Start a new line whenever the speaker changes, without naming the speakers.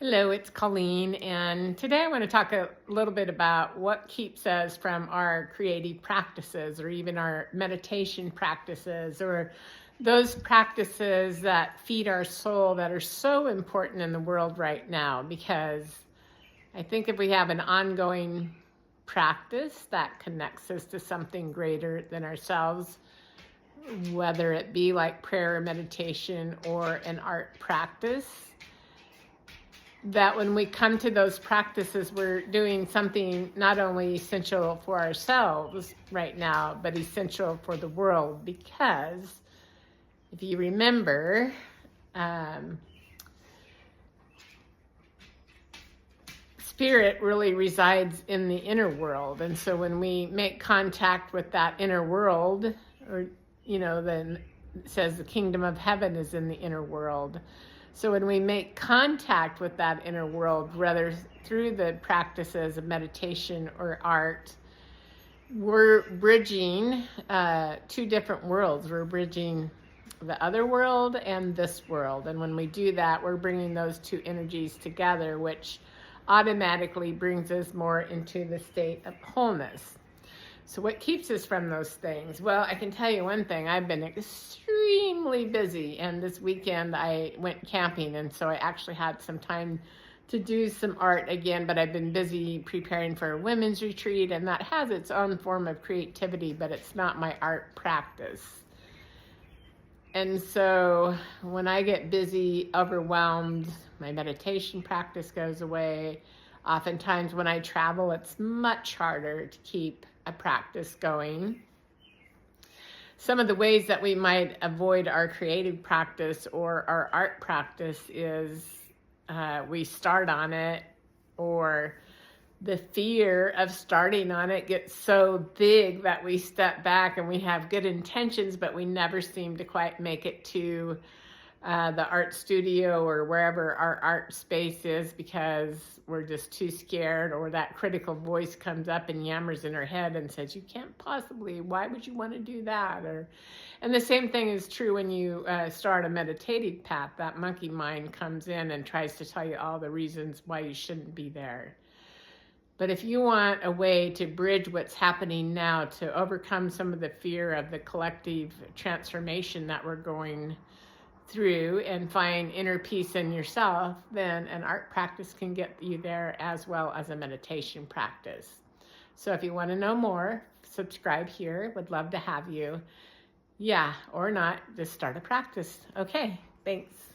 Hello, it's Colleen, and today I want to talk a little bit about what keeps us from our creative practices or even our meditation practices or those practices that feed our soul that are so important in the world right now. Because I think if we have an ongoing practice that connects us to something greater than ourselves, whether it be like prayer or meditation or an art practice, that when we come to those practices, we're doing something not only essential for ourselves right now, but essential for the world. Because if you remember, spirit really resides in the inner world. And so when we make contact with that inner world, or, then it says the kingdom of heaven is in the inner world. So when we make contact with that inner world, whether through the practices of meditation or art, we're bridging two different worlds. We're bridging the other world and this world. And when we do that, we're bringing those two energies together, which automatically brings us more into the state of wholeness. So what keeps us from those things? Well, I can tell you one thing. I've been extremely busy, and this weekend I went camping, and so I actually had some time to do some art again, but I've been busy preparing for a women's retreat, and that has its own form of creativity, but it's not my art practice. And so when I get busy, overwhelmed, my meditation practice goes away. Oftentimes when I travel, it's much harder to keep a practice going. Some of the ways that we might avoid our creative practice or our art practice is we start on it, or the fear of starting on it gets so big that we step back, and we have good intentions, but we never seem to quite make it to the art studio or wherever our art space is, because we're just too scared, or that critical voice comes up and yammers in our head and says, you can't possibly, why would you want to do that? And the same thing is true when you start a meditative path. That monkey mind comes in and tries to tell you all the reasons why you shouldn't be there. But if you want a way to bridge what's happening now, to overcome some of the fear of the collective transformation that we're going through and find inner peace in yourself, then an art practice can get you there, as well as a meditation practice. So if you want to know more, subscribe here. Would love to have you. Yeah, or not, just start a practice. Okay, thanks.